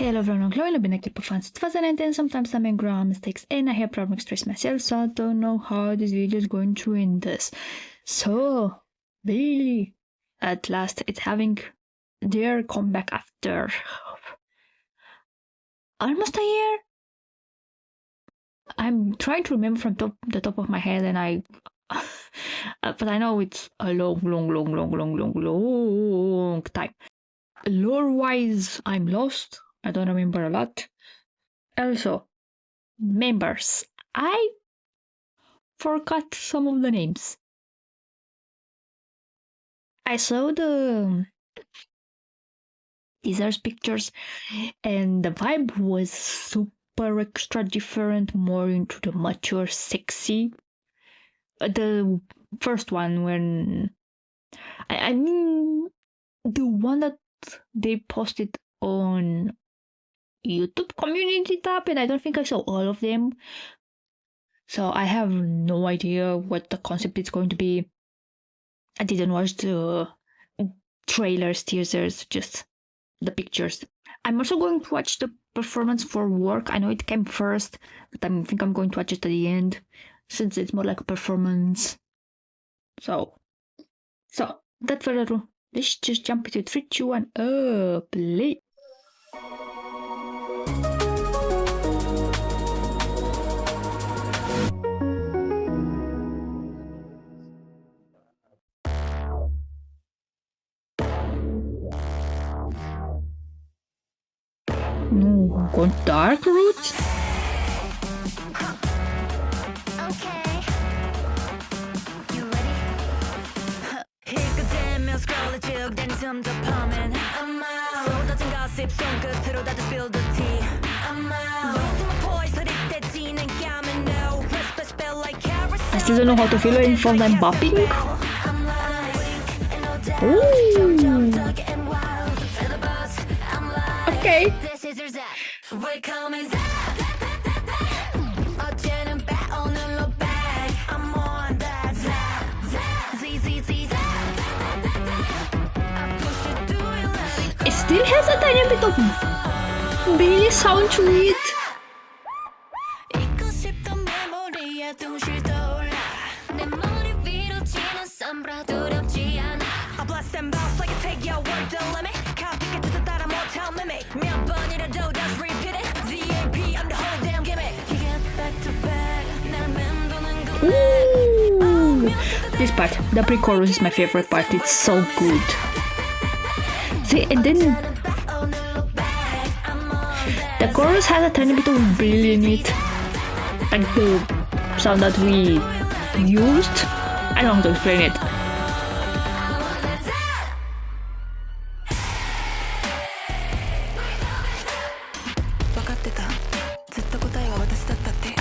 Hello everyone, I've been a Kpop fan since 2019. Sometimes I make grammar mistakes and I have problem express myself, so I don't know how this video is going to end this. So, Billlie, at last, it's having their comeback after almost a year. I'm trying to remember from the top of my head, and but I know it's a long time. Lore-wise, I'm lost. I don't remember a lot. Also, members. I forgot some of the names. I saw the teasers pictures and the vibe was super extra different, more into the mature, sexy. The first one when... I mean, the one that they posted on YouTube community tab, and I don't think I saw all of them. So I have no idea what the concept is going to be. I didn't watch the trailers, teasers, just the pictures. I'm also going to watch the performance for work. I know it came first, but I think I'm going to watch it at the end, since it's more like a performance. So that further ado, let's just jump into 3, 2, 1, play. No, going dark route? I still don't know how to feel it from them bopping. Ooh. Okay. It still has a tiny bit of Billlie sound to it. Ooh, this part, the pre-chorus is my favorite part. It's so good. See, and then the chorus has a tiny bit of Billlie in it, like the sound that we used. I don't know how to explain it.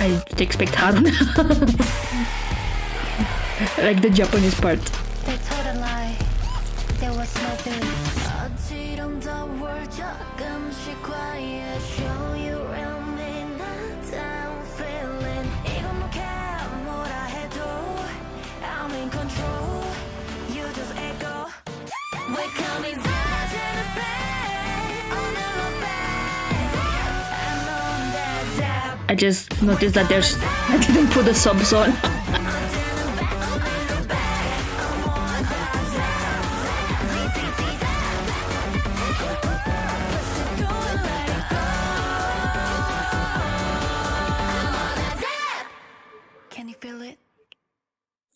I expect Harun. Like the Japanese part. They told a lie. There was no Billlie. I just noticed that I didn't put the subs on. Can you feel it?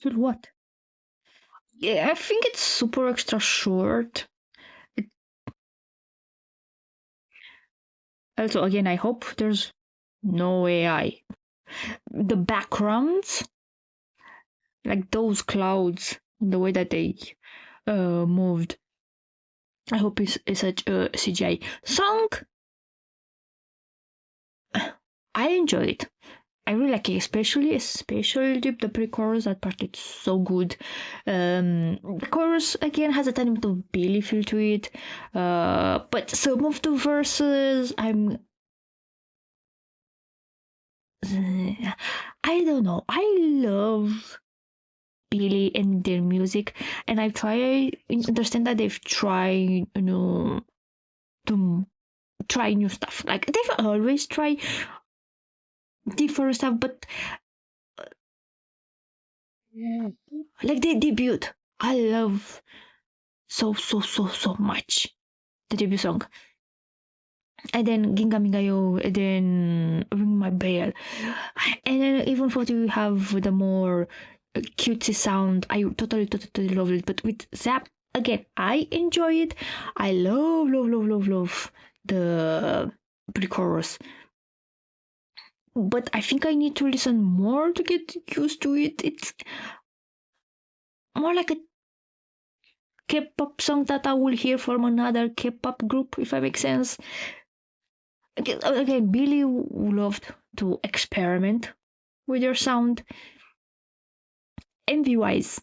Feel what? Yeah, I think it's super extra short. Also, again, I hope there's no AI. The backgrounds, like those clouds, the way that they moved, I hope it's such a CGI. Song, I enjoy it. I really like it, especially the pre-chorus. That part is so good. The chorus again has a tiny bit of Billlie feel to it, but some of the verses I don't know. I love Billlie and their music, and I understand that they've tried, to try new stuff. Like they've always try different stuff, but like they debuted. I love so much the debut song. And then Ginga Mingayo, and then Ring My Bell. And then even for you have the more cutesy sound, I totally love it. But with ZAP, again, I enjoy it. I love the pre-chorus. But I think I need to listen more to get used to it. It's more like a K-pop song that I will hear from another K-pop group, if that makes sense. Again, Billlie loved to experiment with your sound. MV-wise,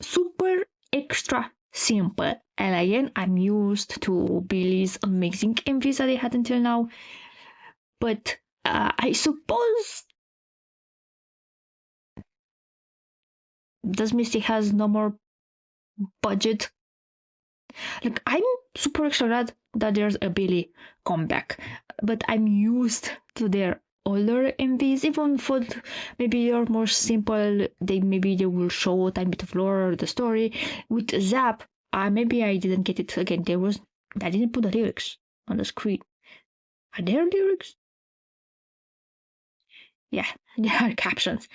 super extra simple. And again, I'm used to Billie's amazing MVs that they had until now. But I suppose Does Mystic has no more budget. Like, I'm super extra glad that there's a Billlie comeback, but I'm used to their older MVs, even for maybe you're more simple. Maybe they will show a tiny bit of lore or the story. With ZAP, maybe I didn't get it again. I didn't put the lyrics on the screen. Are there lyrics? Yeah, there are captions.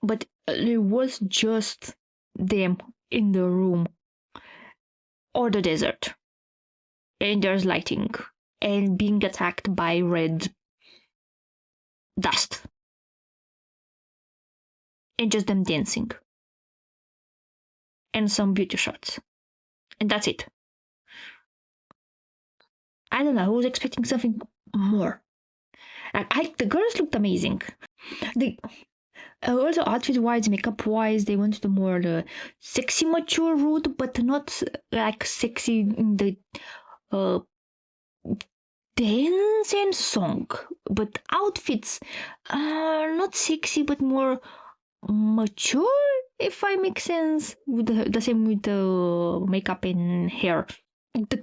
But it was just them in the room or the desert, and there's lighting and being attacked by red dust, and just them dancing and some beauty shots, and that's it. I don't know, I was expecting something more. The girls looked amazing. Also, outfit-wise, makeup-wise, they went to more the sexy, mature route, but not like sexy in the dance and song. But outfits are not sexy, but more mature, if I make sense. With the same with the makeup and hair. The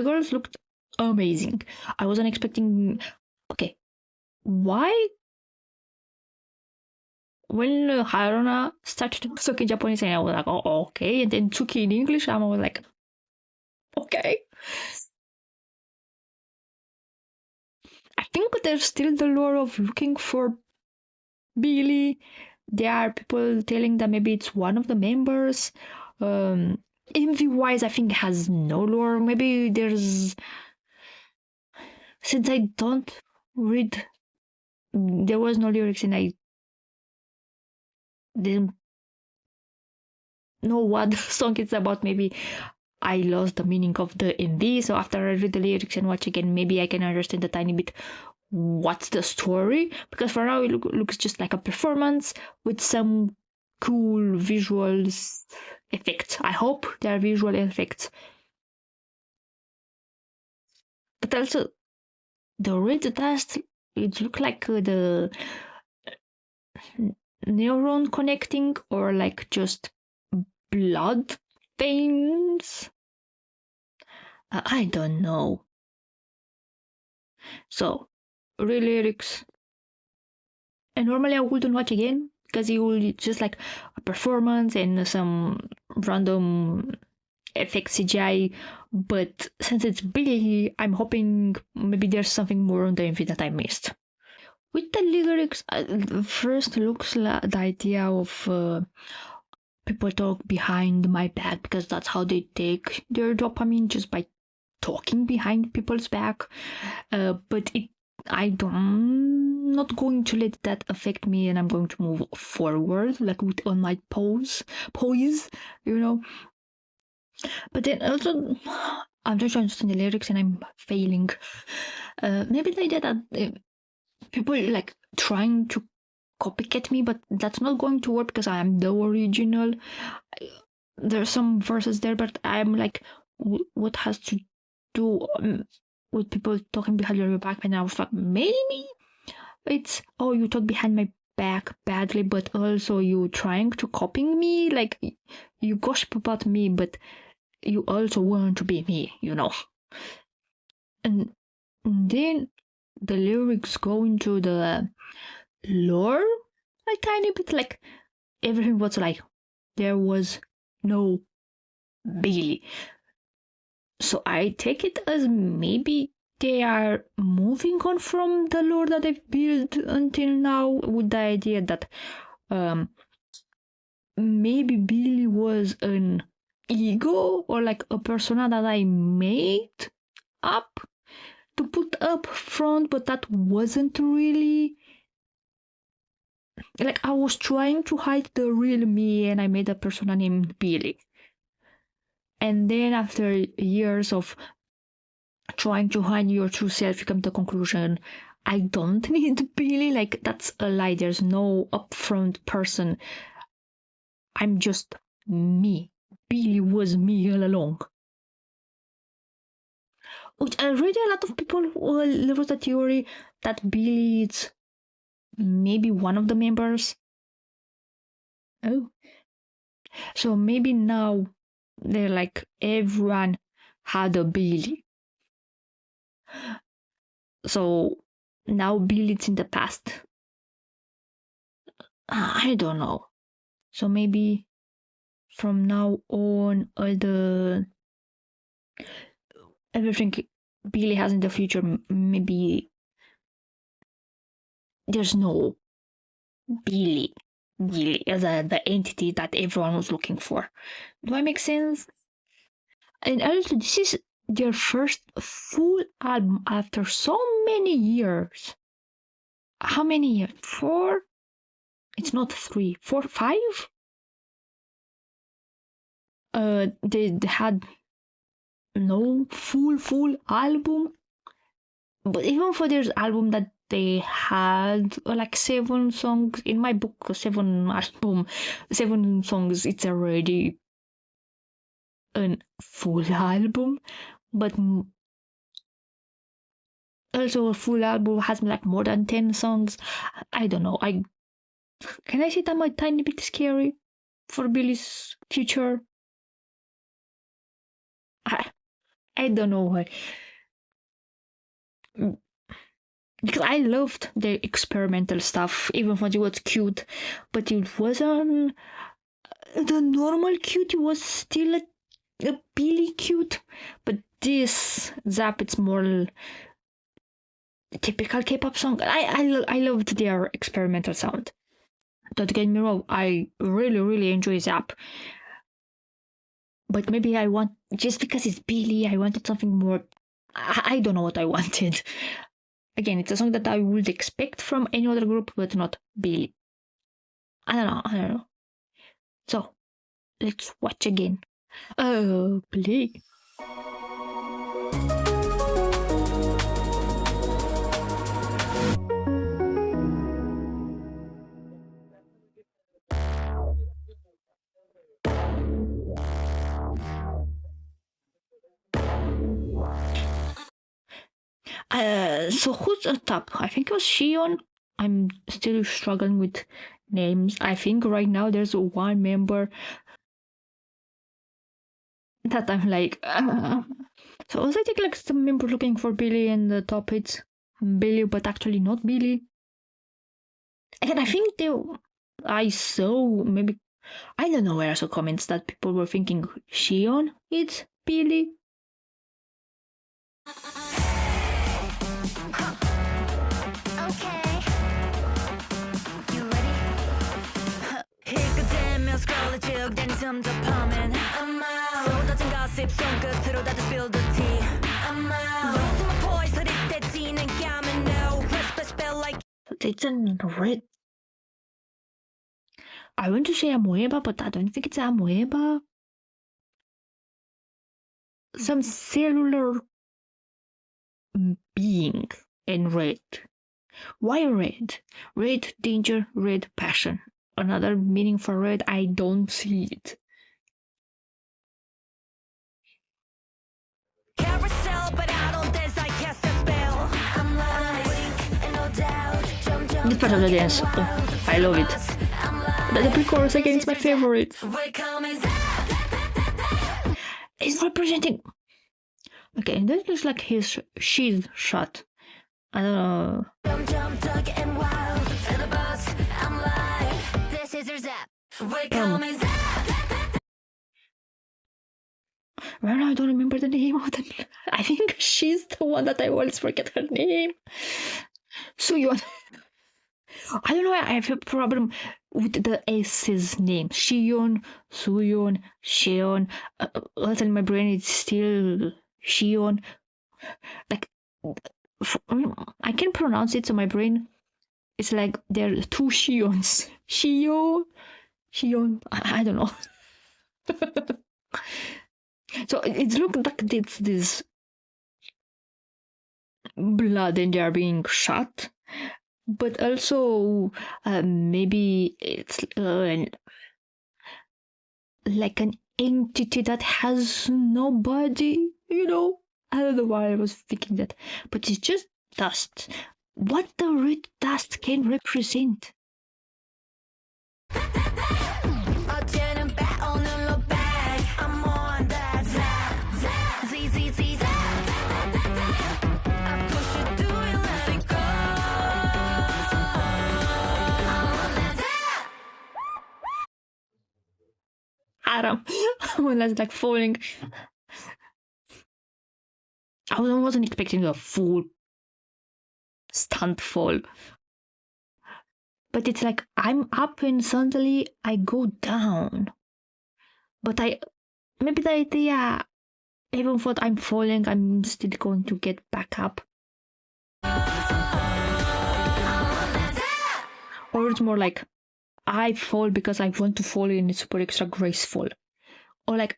girls looked amazing. I wasn't expecting. Okay, why? When Haruna started to talk in Japanese, and I was like, oh, okay. And then Tsuki in English, I was like, okay. I think there's still the lore of looking for Billlie. There are people telling that maybe it's one of the members. MV-wise, I think it has no lore. Maybe there's... Since I don't read... There was no lyrics and I didn't know what the song is about. Maybe I lost the meaning of the MV. So after I read the lyrics and watch again, maybe I can understand a tiny bit what's the story. Because for now it looks just like a performance with some cool visuals effects. I hope they are visual effects. But also the red dust, it looked like the neuron connecting or like just blood veins. I don't know. So, real lyrics. And normally I wouldn't watch again because it will just like a performance and some random effect CGI. But since it's Billlie, I'm hoping maybe there's something more on the MV that I missed. With the lyrics, first looks like the idea of people talk behind my back because that's how they take their dopamine, just by talking behind people's back. But I'm not going to let that affect me, and I'm going to move forward, like on my poise, you know. But then also, I'm just trying to understand the lyrics and I'm failing. Maybe the idea that people like trying to copycat me, but that's not going to work because I am the original. There's some verses there, but I'm like, what has to do with people talking behind your back? And I was like, maybe it's, oh, you talk behind my back badly, but also you trying to copy me, like you gossip about me, but you also want to be me, you know. And then the lyrics go into the lore a tiny bit, like everything was like there was no Billlie. So I take it as maybe they are moving on from the lore that they've built until now, with the idea that maybe Billlie was an ego or like a persona that I made up to put up front, but that wasn't really, like, I was trying to hide the real me and I made a persona named Billlie. And then after years of trying to hide your true self, you come to the conclusion, I don't need Billlie. Like, that's a lie. There's no upfront person. I'm just me. Billlie was me all along. Which already a lot of people there was a theory that Billlie is maybe one of the members. Oh. So maybe now they're like, everyone had a Billlie. So now Billie's in the past. I don't know. So maybe from now on, everything Billlie has in the future, maybe there's no Billlie as the entity that everyone was looking for. Do I make sense? And also, this is their first full album after so many years. How many years? 4? It's not 3, 4, 5? They had no full album. But even for their album that they had like 7 songs in my book, 7 songs, it's already a full album. But also a full album has like more than 10 songs. I don't know. Can I say that I'm a tiny bit scary for Billie's future? I don't know why. Because I loved the experimental stuff, even when it was cute, but it wasn't the normal cute. It was still a Billlie cute, but this ZAP, it's more typical K-pop song. I loved their experimental sound. Don't get me wrong, I really enjoy ZAP. But maybe I want, just because it's Billlie, I wanted something more. I don't know what I wanted. Again, it's a song that I would expect from any other group, but not Billlie. I don't know. So, let's watch again. Oh, play. So who's on top? I think it was Shion. I'm still struggling with names. I think right now there's one member that I'm like, So was I think like some member looking for Billlie and the top it's Billlie, but actually not Billlie. And I think I saw maybe, I don't know where I saw comments that people were thinking Shion it's Billlie. It's in red. I want to say amoeba, but I don't think it's amoeba. Some cellular being in red. Why red? Red danger, red passion. Another meaning for red, I don't see it. This part of the dance, oh, I love it. But the pre-chorus again is my favorite. It's representing Okay, and this looks like she's shot. I don't know. This is your ZAP. We call me ZAP. Right now, I don't remember the name of the. I think she's the one that I always forget her name. Suyeon. I don't know. I have a problem with the S's name. Shion, Suyeon, Sheon. Also, in my brain, it's still Shion. Like, I can pronounce it, so my brain, it's like there are two Shions. Shion. I don't know. So it looks like it's this blood and they are being shot, but also maybe it's like an entity that has no body, I don't know why I was thinking that, but it's just dust. What the red dust can represent? Adam, when I was like falling, I wasn't expecting a full stunt fall. But it's like I'm up and suddenly I go down. But maybe the idea, even though I'm falling, I'm still going to get back up. Or it's more like I fall because I want to fall and it's super extra graceful. Or like,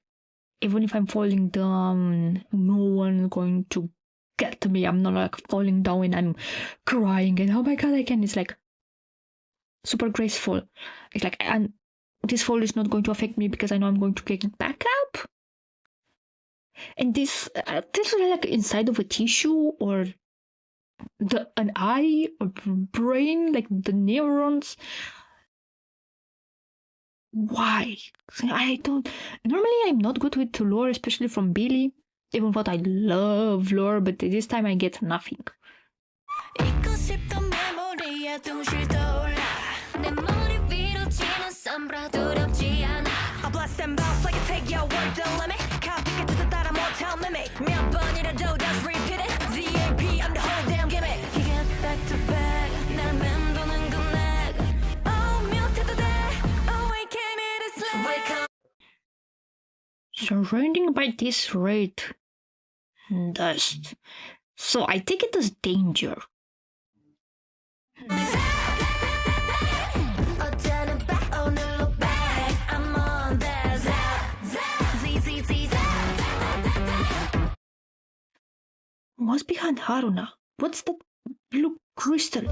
even if I'm falling down, no one's going to get to me. I'm not like falling down and I'm crying and oh my god, I can. It's like super graceful. It's like, and this fall is not going to affect me because I know I'm going to get back up. And this is like inside of a tissue or an eye or brain, like the neurons. Why? I don't. Normally, I'm not good with lore, especially from Billlie. Even though I love lore, but this time I get nothing. Surrounding by this red dust. So I take it as danger. What's behind Haruna? What's that blue crystal?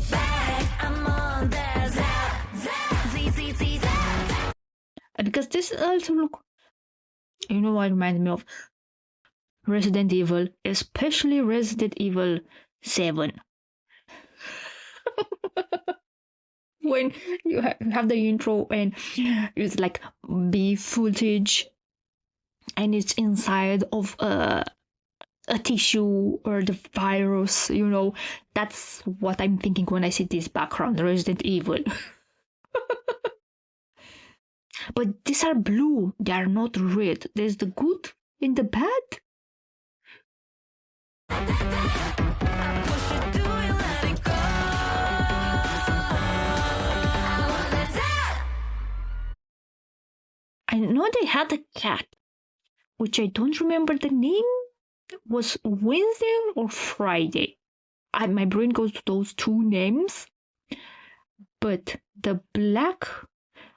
Because this also look, what reminds me of Resident Evil, especially Resident Evil 7. When you have the intro and it's like B footage and it's inside of a tissue or the virus, that's what I'm thinking when I see this background, Resident Evil. But these are blue, they are not red. There's the good and the bad. I know they had a cat, which I don't remember the name. Was Wednesday or Friday? My brain goes to those two names. But the black,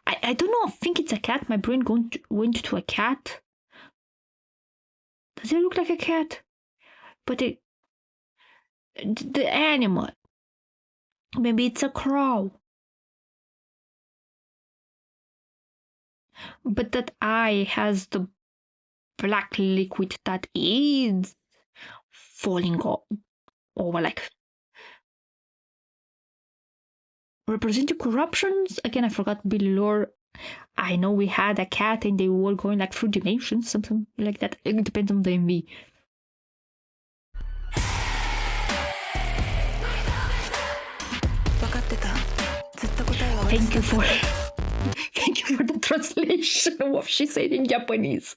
I don't know, I think it's a cat. My brain went to a cat. Does it look like a cat? But the animal, maybe it's a crow. But that eye has the black liquid that is falling over, like representing corruptions. Again, I forgot Billlie lore. I know we had a cat and they were going like through dimensions, something like that. It depends on the MV. Thank you for thank you for the translation of what she said in Japanese.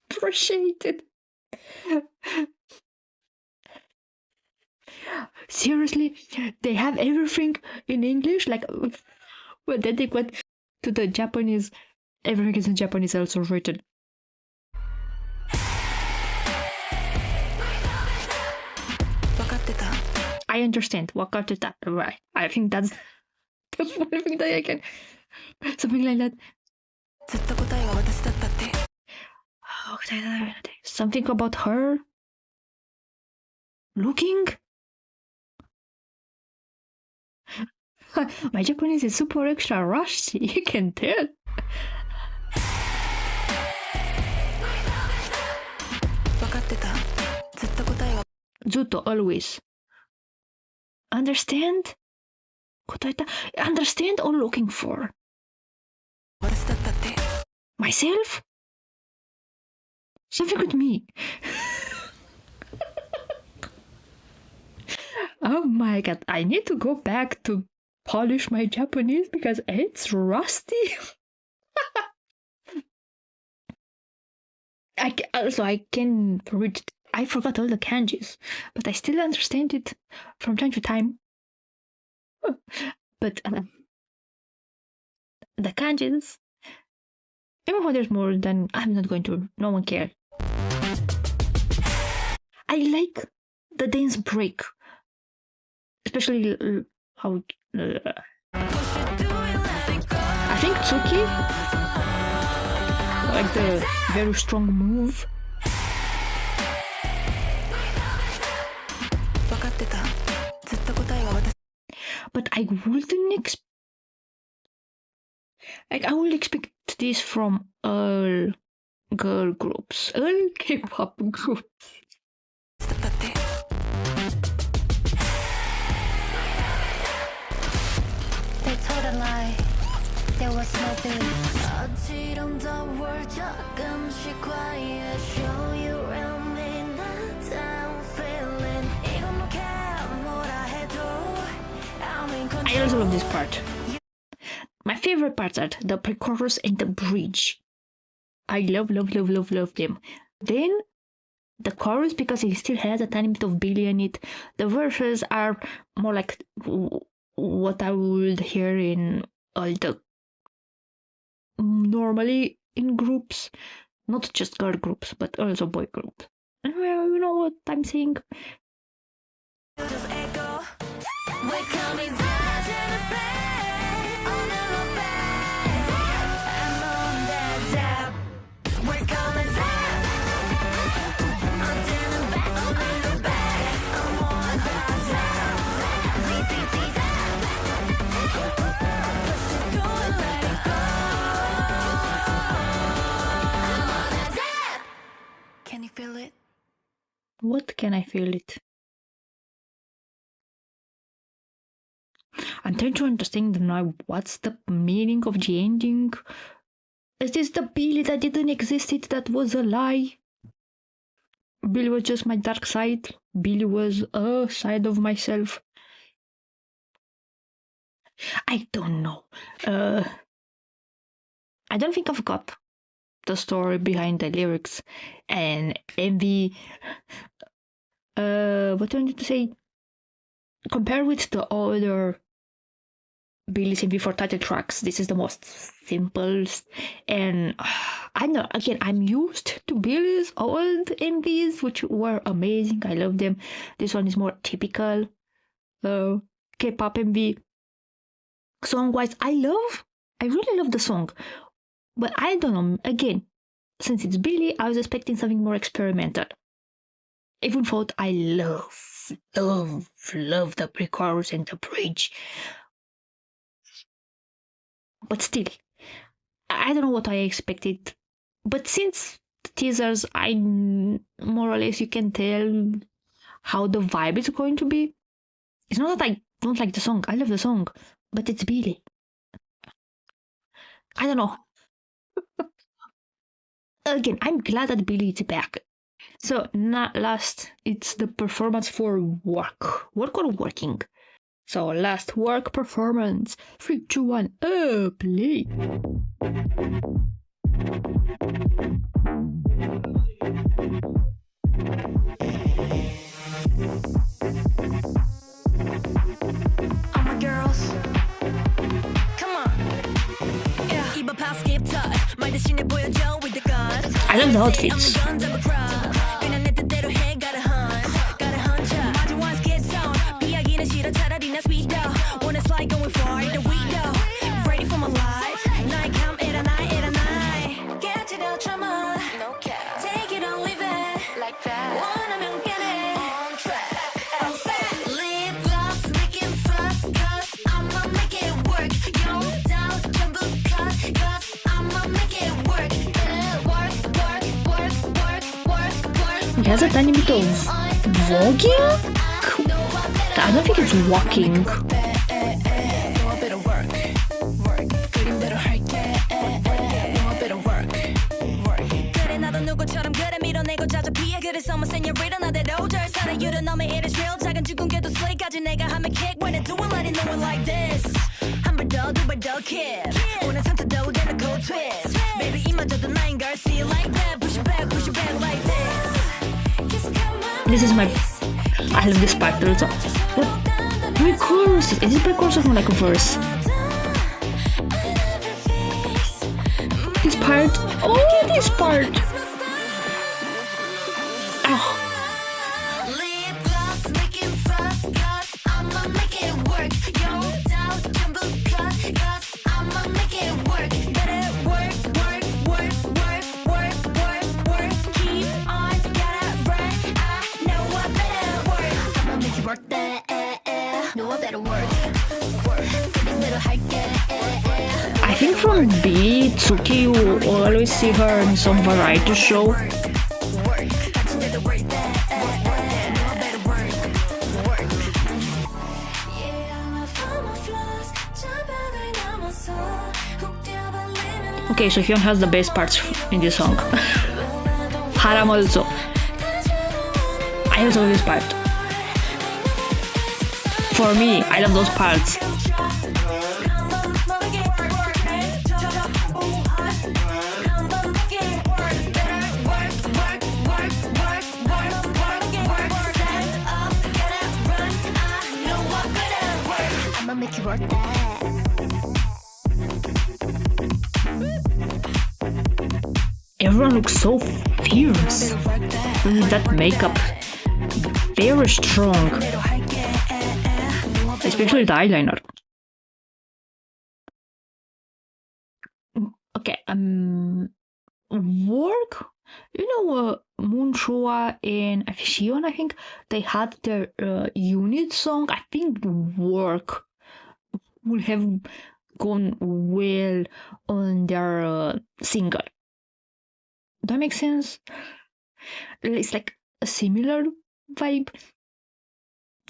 Appreciate it. Seriously, they have everything in English. Like, but then they went to the Japanese. Everything is in Japanese also written. I understand. Wakatteta. Right. I think that's one thing that I can. Something like that. Something about her looking. My Japanese is super extra rusty. You can tell. Zutto, always. Understand? Understand or looking for? Myself? Something with me. Oh my god, I need to go back to polish my Japanese because it's rusty. I can read. I forgot all the kanjis, but I still understand it from time to time. But the kanjis, even when there's more than, I'm not going to. No one cares. I like the dance break, especially how. I think Tsuki, like the very strong move. But I wouldn't expect. I would expect this from all girl groups, all K-pop groups. They told a lie. There was no Billlie. I also love this part. My favorite parts are the pre-chorus and the bridge. I love them. Then the chorus, because it still has a tiny bit of Billlie in it. The verses are more like what I would hear in all the normally in groups, not just girl groups, but also boy groups. And you know what I'm saying? Can you feel it? What can I feel it? I'm trying to understand now what's the meaning of the ending. Is this the Billlie that didn't exist? That was a lie? Billlie was just my dark side. Billlie was a side of myself. I don't know. I don't think I've got the story behind the lyrics and the what do I need to say? Compared with the other Billie's MV for title tracks, this is the most simplest. And I know, again, I'm used to Billie's old MVs, which were amazing. I love them. This one is more typical K-pop MV. Song-wise, I really love the song. But I don't know, again, since it's Billlie, I was expecting something more experimental. Even though I love the pre-chorus and the bridge. But still, I don't know what I expected. But since the teasers, I more or less, you can tell how the vibe is going to be. It's not that I don't like the song. I love the song. But it's Billlie. I don't know. Again, I'm glad that Billlie is back. So, last, it's the performance for work. Work or working? So last work performance. 3, 2, 1, play. All my girls, come on. Yeah. 입어 pop skip touch. 말 대신에 보여줘 with the guns. I love the outfits. 그냥 내 뜻대로 해. Got a hunch. 마주 once gets on. 비하기는 싫어. 차라리 나 sweet though. When it's like going for the window. Ready for my life. 나의 감 일어나. Get to the drama. No cap. Take it or leave it. Like that. 원하면 깨네. On track. I'm fat. Lip gloss. Making fuss. Cause I'ma make it work. Yo, doubt. 전부 cut. Cause I'ma make it work. Work. He has a tiny bit of voguing? I don't think it's walking. 그래 나도 누구처럼 그래 밀어내고 자주 피해 그래서 뭐 señorita 나대로 잘 살아 You don't know me it is real 작은 죽음께도 slay까지 내가 하면 kick When I do it let it know it like this 한 발 더 두 발 더 kick 오늘 상태도 되는 cold twist Baby 이마저도 나인 걸 see it like that Push it back like this This is my... I love this part also. What? Pre-chorus? Is it pre-chorus or more like a verse? This part? Oh, this part! Oh. Lip gloss making fuss cause I'ma make it work Yo doubt 전부 cut cause I'ma make it work Better work Keep on gotta run I know I better work I'ma make it work know I better work 그림대로 할게 I think from Billlie, Tsuki, you always see her in some variety show. Okay, so Hyun has the best parts in this song. Haram also. I also love this part. For me, I love those parts. Make you work that. Everyone looks so fierce with that makeup. Very strong. Especially the eyeliner. Okay, work. You know, Moonshua and Afishion, I think they had their unit song. I think work would have gone well on their single. That makes sense? It's like a similar vibe,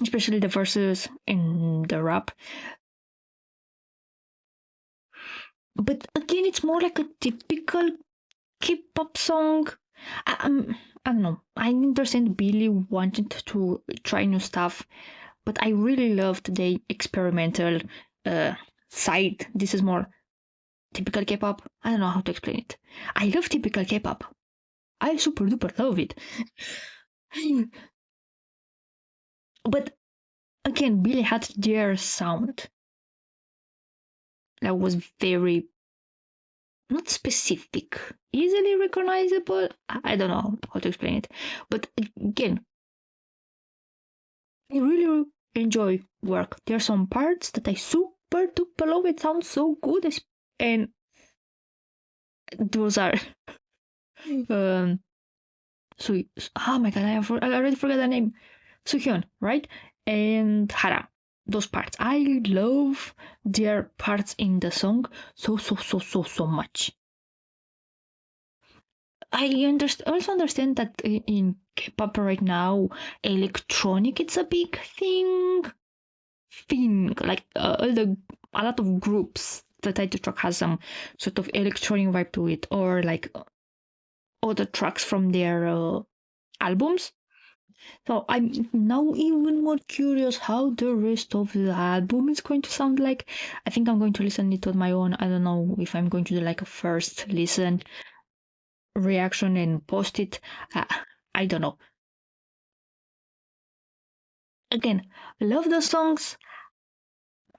especially the verses and the rap. But again, it's more like a typical Kpop song. I don't know. I understand Billlie wanted to try new stuff, but I really loved the experimental side. This is more typical Kpop. I don't know how to explain it. I love typical Kpop. I super duper love it. But again, Billlie had their sound that was very not specific, easily recognizable. I don't know how to explain it. But again, I really enjoy work. There are some parts that I super duper love. It sounds so good, and those are so oh my god, I already forgot the name. Suhyun, right? And Hara. Those parts. I love their parts in the song so much. I also understand that in K-pop right now, electronic it's a big thing. Like a lot of groups. The title track has some sort of electronic vibe to it, or like other tracks from their albums. So I'm now even more curious how the rest of the album is going to sound like. I think I'm going to listen it on my own. I don't know if I'm going to do like a first listen reaction and post it. I don't know. Again, love the songs.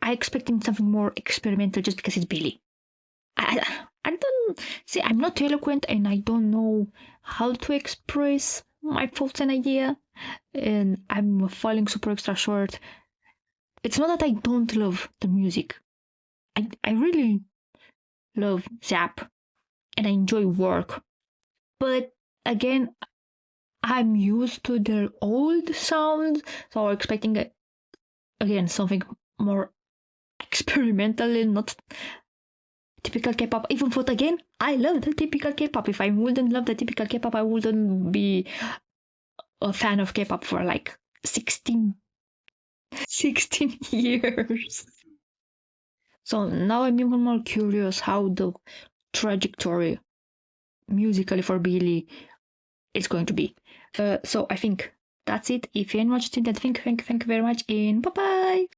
I expecting something more experimental just because it's Billlie. I don't see. I'm not eloquent and I don't know how to express my thoughts and idea. And I'm falling super extra short. It's not that I don't love the music. I really love ZAP and I enjoy work. But again, I'm used to their old sounds, so I'm expecting again something more experimental and not typical K-pop. Even though again, I love the typical K-pop. If I wouldn't love the typical K-pop, I wouldn't be a fan of K-pop for like 16 years. So now I'm even more curious how the trajectory musically for Billlie is going to be. So I think that's it. If you watched it, then thank you very much and bye bye.